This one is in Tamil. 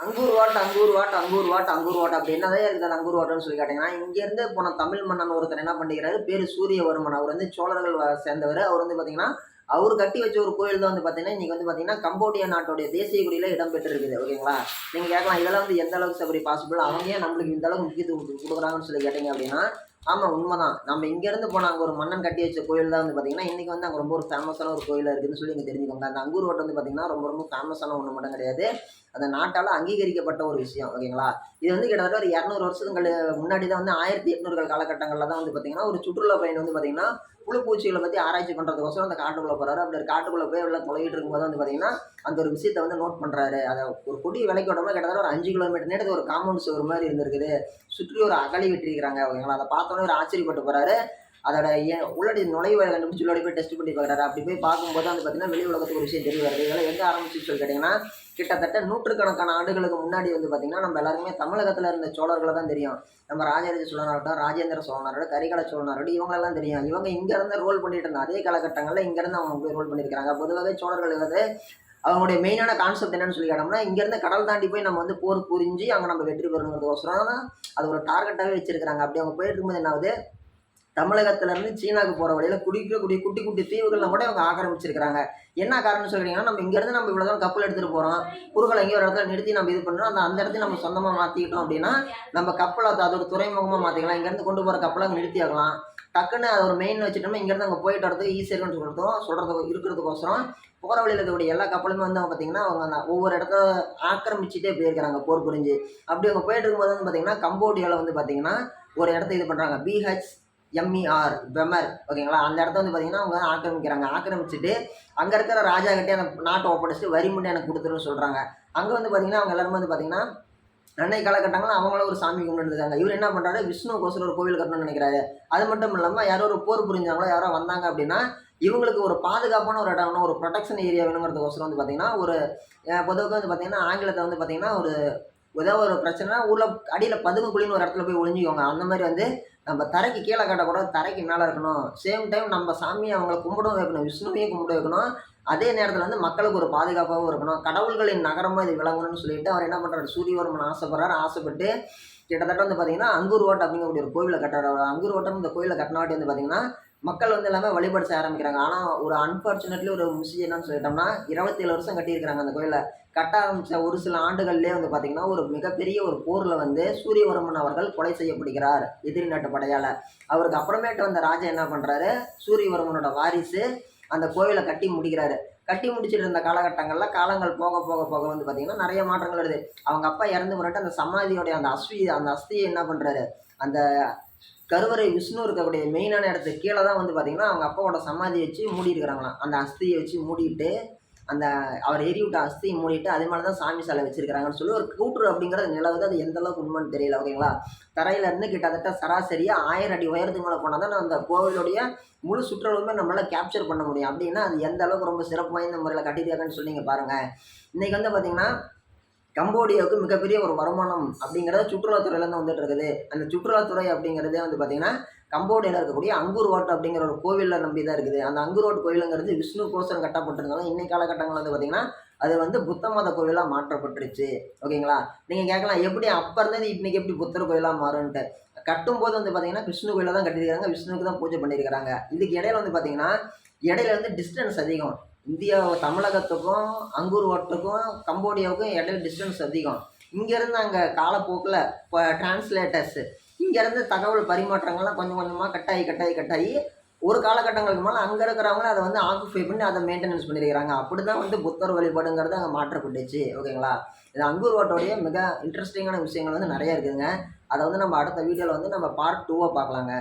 Angkor Wat Angkor Wat Angkor Wat Angkor Wat அப்படி என்னதான் இருக்குது அந்த அங்கூர் வாட்டம்னு சொல்லி கேட்டிங்கன்னா, இங்கேருந்து போன தமிழ் மன்னன் ஒருத்தர் என்ன பண்ணிக்கிறாரு, பேர் சூரியவர்மன். அவர் வந்து சோழர்கள் சேர்ந்தவர். அவர் வந்து பார்த்தீங்கன்னா, அவர் கட்டி வச்ச ஒரு கோயில் தான் வந்து பார்த்தீங்கன்னா, இன்னைக்கு வந்து பார்த்தீங்கன்னா, கம்போடியா நாட்டுடைய தேசிய கொடியில இடம் பெற்றிருக்குது. ஓகேங்களா? நீங்க கேட்கலாம், இதெல்லாம் வந்து எந்த அளவுக்கு சபரி பாசிபிள்? அவங்க ஏன் நம்மளுக்கு இந்த அளவுக்கு முக்கியத்துவம் குடுக்குறாங்கன்னு சொல்லி கேட்டீங்க அப்படின்னா, ஆமா உண்மதான். நம்ம இங்கேருந்து போன அங்க ஒரு மன்னன் கட்டி வச்ச கோயில் தான் வந்து பார்த்தீங்கன்னா, இன்னைக்கு வந்து அங்க ரொம்ப ஒரு ஃபேமஸான ஒரு கோயிலா இருக்குதுன்னு சொல்லி நீங்க தெரிஞ்சுக்கோங்க. அந்த அங்கூர் வாட் வந்து பார்த்தீங்கன்னா, ரொம்ப ரொம்ப ஃபேமஸான ஒண்ணு மட்டும் கிடையாது. அந்த நாட்டால அங்கீகரிக்கப்பட்ட ஒரு விஷயம். ஓகேங்களா? இது வந்து கிட்டத்தட்ட ஒரு 200 வருஷத்துக்கு முன்னாடி தான் வந்து 1800கள் காலகட்டங்கள்ல தான் வந்து பார்த்தீங்கன்னா, ஒரு சுற்றுலா பயணி வந்து பார்த்தீங்கன்னா, புழு பூச்சிகள பத்தி ஆராய்ச்சி பண்றதுக்கோசரம் அந்த காட்டுக்குள்ள போறாரு. அப்படி ஒரு காட்டுக்குள்ள போய் எல்லாம் தொலைவிட்டு இருக்கும்போது வந்து பார்த்தீங்கன்னா, அந்த ஒரு விஷயத்த வந்து நோட் பண்றாரு. அத ஒரு கொடிய விலக்கி விட்டோம்னா கிட்டத்தட்ட ஒரு 5 கிலோமீட்டர் நீளத்துக்கு ஒரு காம்பவுண்ட் சுவர் மாரி இருந்திருக்குது. சுற்றி ஒரு அகழி வெட்டியிருக்கிறாங்க. ஓகேங்களா? அத பார்த்தோனே ஒரு ஆச்சரியப்பட்டு போறாரு. அதோட உள்ளடி நுழைவாயில கண்டுபிடிச்சு உள்ளாடி போய் டெஸ்ட் பண்ணி பார்க்குறாரு. அப்படி போய் பார்க்கும்போது வந்து பார்த்தீங்கன்னா, வெளி உலகத்துக்கு ஒரு விஷயம் தெரிய வருது. இதெல்லாம் எங்க ஆரம்பிச்சுன்னு சொல்லி கேட்டீங்கன்னா, கிட்டத்தட்ட நூற்றுக்கணக்கான ஆண்டுகளுக்கு முன்னாடி வந்து பார்த்தீங்கன்னா, நம்ம எல்லாருக்குமே தமிழகத்துல இருந்த சோழர்கள தான் தெரியும். நம்ம ராஜராஜ சோழனா இருக்கட்டும், ராஜேந்திர சோழனா இருக்கட்டும், கரிகால சோழனா இருக்கட்டும், இவங்களெல்லாம் தெரியும். இவங்க இங்க இருந்து ரோல் பண்ணிட்டு இருந்த அதே காலகட்டங்கள்ல இங்க இருந்து அவங்க போய் ரோல் பண்ணியிருக்காங்க. பொதுவாகவே சோழர்கள் வந்து அவங்களுடைய மெயினான கான்செப்ட் என்னன்னு சொல்லி கேட்டோம்னா, இங்க இருந்து கடல் தாண்டி போய் நம்ம வந்து போர் புரிஞ்சு அங்க நம்ம வெற்றி பெறணுங்கிறதுக்கோசரம் அது ஒரு டார்கெட்டாவே வச்சிருக்காங்க. அப்படி அவங்க போயிட்டு இருக்கும்போது என்ன ஆகுது, தமிழகத்துல இருந்து சீனாவுக்கு போற வழியில குடிக்கக்கூடிய குட்டி குட்டி தீவுகள்ல கூட அவங்க ஆக்கிரமிச்சிருக்காங்க. என்ன காரணம்னு சொல்றீங்கன்னா, நம்ம இங்க இருந்து நம்ம இவ்வளவு தூரம் கப்பல் எடுத்துட்டு போறோம். குறுக்கல எங்கேயோ ஒரு இடத்துல நிறுத்தி நம்ம இது பண்றோம். அந்த இடத்தையும் நம்ம சொந்தமா மாத்திக்கிட்டோம் அப்படின்னா, நம்ம கப்பலை அதோட துறைமுகமா மாத்திக்கலாம். இங்க இருந்து கொண்டு போற கப்பலை அங்க நிறுத்தி ஆகலாம். டக்குன்னு அது ஒரு மெயின் வச்சுட்டோம்னா, இங்க இருந்து அங்க போயிட்டு வரதுக்கு ஈஸியா இருக்குன்னு சொல்றது இருக்கிறதுக்கோசரம் போற வழியில இருக்கக்கூடிய எல்லா கப்பலுமே வந்து அவங்க பார்த்தீங்கன்னா, அவங்க அந்த ஒவ்வொரு இடத்த ஆக்கிரமிச்சுட்டே போயிருக்கிறாங்க போர் புரிஞ்சு. அப்படி அவங்க போயிட்டு இருக்கும்போது வந்து பார்த்தீங்கன்னா, கம்போடியால வந்து பார்த்தீங்கன்னா, ஒரு இடத்த இது பண்றாங்க. பெமர் ஓகேங்களா? அந்த இடத்த வந்து பார்த்தீங்கன்னா, அவங்க ஆக்கிரமிக்கிறாங்க. ஆக்கிரமிச்சுட்டு அங்க இருக்கிற ராஜா கிட்டயே அந்த நாட்ட ஒப்படைச்சுட்டு வரி மட்டும் எனக்கு குடுத்துருன்னு சொல்றாங்க. அங்க வந்து பார்த்தீங்கன்னா, அவங்க எல்லாருமே வந்து பார்த்தீங்கன்னா, அன்னைய காலகட்டங்கள்ல அவங்களும் ஒரு சாமி கும்பிட்டுருக்காங்க. இவரு என்ன பண்றாரு, விஷ்ணுவுக்கோசரம் ஒரு கோவில் கட்டணும்னு நினைக்கிறாரு. அது மட்டும் இல்லாம யாரோ ஒரு போர் புரிஞ்சவங்களோ யாரோ வந்தாங்க அப்படின்னா, இவங்களுக்கு ஒரு பாதுகாப்பான ஒரு இடம் வேணும், ஒரு புரொடெக்ஷன் ஏரியா வேணுங்கிறதுக்கோசரம் வந்து பார்த்தீங்கன்னா, ஒரு பொதுவாக வந்து பார்த்தீங்கன்னா, ஆங்கிலத்துல வந்து பார்த்தீங்கன்னா, ஒரு ஏதோ ஒரு பிரச்சனைனா ஊர்ல அடியில பதுங்கு குழின்னு ஒரு இடத்துல போய் ஒளிஞ்சுக்கோங்க. அந்த மாரி வந்து நம்ம தரைக்கு கீழ காட்டக்கூடாது, தரைக்கு மேல இருக்கணும். சேம் டைம் நம்ம சாமிய அவங்கள கும்பிடவும் வைக்கணும். விஷ்ணுவையும் கும்பிட வைக்கணும். அதே நேரத்துல வந்து மக்களுக்கு ஒரு பாதுகாப்பாவும் இருக்கணும். கடவுள்களின் நகரமா இது விளங்கணும்னு சொல்லிட்டு அவர் என்ன பண்றாரு, சூரியவர்மன் ஆசைப்படுறாரு. ஆசைப்பட்டு கிட்டத்தட்ட வந்து பார்த்தீங்கன்னா, அங்கூர் வாட் அப்படிங்கக்கூடிய ஒரு கோவில கட்டுறாரு. அங்கூர் வாட்டம் இந்த கோயில கட்டினவாட்டி வந்து பார்த்தீங்கன்னா, மக்கள் வந்து எல்லாமே வழிபட ஆரம்பிக்கிறாங்க. ஆனா ஒரு அன்பார்ச்சுனேட்லி ஒரு விஷயம் என்னன்னு சொல்லிட்டோம்னா, 27 வருஷம் கட்டியிருக்கிறாங்க அந்த கோயில. கட்ட ஆரம்பிச்ச ஒரு சில ஆண்டுகள்லயே வந்து பார்த்தீங்கன்னா, ஒரு மிகப்பெரிய ஒரு போர்ல வந்து சூரியவர்மன் அவர்கள் கொலை செய்யப்படுகிறார், எதிரி நாட்டு படையால. அவருக்கு அப்புறமேட்டு வந்த ராஜா என்ன பண்றாரு, சூரியவர்மனோட வாரிசு அந்த கோவில கட்டி முடிக்கிறாரு. கட்டி முடிச்சுட்டு இருந்த காலகட்டங்கள்ல காலங்கள் போக போக போக வந்து பார்த்தீங்கன்னா, நெறைய மாற்றங்கள் வருது. அவங்க அப்பா இறந்து போறப்ப அந்த சமாதியோடைய அந்த அஸ்திய என்ன பண்றாரு, அந்த கருவறை விஷ்ணு இருக்கக்கூடிய மெயினான இடத்துக்கு கீழ தான் வந்து பார்த்தீங்கன்னா, அவங்க அப்பாவோட சமாதி வச்சு மூடியிருக்கிறாங்களாம். அந்த அஸ்திய வச்சு மூடிட்டு, அந்த அவர் எறிவிட்ட அஸ்திய மூடிட்டு, அது மேல தான் சாமி சிலை வச்சிருக்கிறாங்கன்னு சொல்லி ஒரு கூற்று அப்படிங்கிறது நிலவுது. அது எந்த அளவுக்கு உண்மைன்னு தெரியல. ஓகேங்களா? தரையில இருந்து கிட்டத்தட்ட சராசரியா 1000 அடி உயரத்துக்கு மேல போனா தான் அந்த கோவிலுடைய முழு சுற்றளவுமே நம்மளால கேப்சர் பண்ண முடியும். அப்படின்னா, அது எந்த அளவுக்கு ரொம்ப சிறப்பு வாய்ந்த முறையில கட்டியிருக்காங்கன்னு சொல்லி நீங்க பாருங்க. இன்னைக்கு வந்து பார்த்தீங்கன்னா, கம்போடியாவுக்கு மிகப்பெரிய ஒரு வருமானம் அப்படிங்கிறது சுற்றுலாத்துறையிலேருந்து வந்துட்டு இருக்குது. அந்த சுற்றுலாத்துறை அப்படிங்கிறதே வந்து பார்த்தீங்கன்னா, கம்போடியால இருக்கக்கூடிய அங்கூர் வாட் அப்படிங்கிற ஒரு கோவில நம்பி தான் இருக்குது. அந்த அங்கூர் வாட் கோவிலுங்கிறது விஷ்ணுக்கோசரம் கட்டப்பட்டிருந்தாலும், இன்னைய காலகட்டங்கள்ல வந்து பார்த்தீங்கன்னா, அது வந்து புத்த மத கோவிலா மாற்றப்பட்டுருச்சு. ஓகேங்களா? நீங்க கேட்கலாம், எப்படி அப்ப இருந்தது இன்னைக்கு எப்படி புத்தர் கோயிலா மாறும்ன்ட்டு. கட்டும்போது வந்து பார்த்தீங்கன்னா, விஷ்ணு கோயில தான் கட்டியிருக்காங்க. விஷ்ணுவுக்கு தான் பூஜை பண்ணியிருக்கிறாங்க. இதுக்கு இடையில வந்து பார்த்தீங்கன்னா, இடையில வந்து டிஸ்டன்ஸ் அதிகம். இந்தியா தமிழகத்துக்கும், அங்கூர் வாட்டுக்கும், கம்போடியாவுக்கும் இடையில டிஸ்டன்ஸ் அதிகம். இங்கேருந்து அங்க காலப்போக்குல டிரான்ஸ்லேட்டர்ஸ் இங்கேருந்து தகவல் பரிமாற்றங்கள்லாம் கொஞ்சம் கொஞ்சமா கட்டாயி ஒரு காலகட்டங்களுக்கு மேல அங்க இருக்கிறவங்க அத வந்து ஆக்குபை பண்ணி அத மெயின்டனன்ஸ் பண்ணியிருக்கிறாங்க. அப்படிதான் வந்து புத்தர் வழிபாடுங்கிறது அங்க மாற்றப்பட்டுச்சு. ஓகேங்களா? இது அங்கூர் வாட்டோடைய மிக இன்ட்ரஸ்டிங்கான விஷயங்கள் வந்து நெறைய இருக்குதுங்க. அத வந்து நம்ம அடுத்த வீடியோல வந்து நம்ம பார்ட் 2 பார்க்கலாங்க.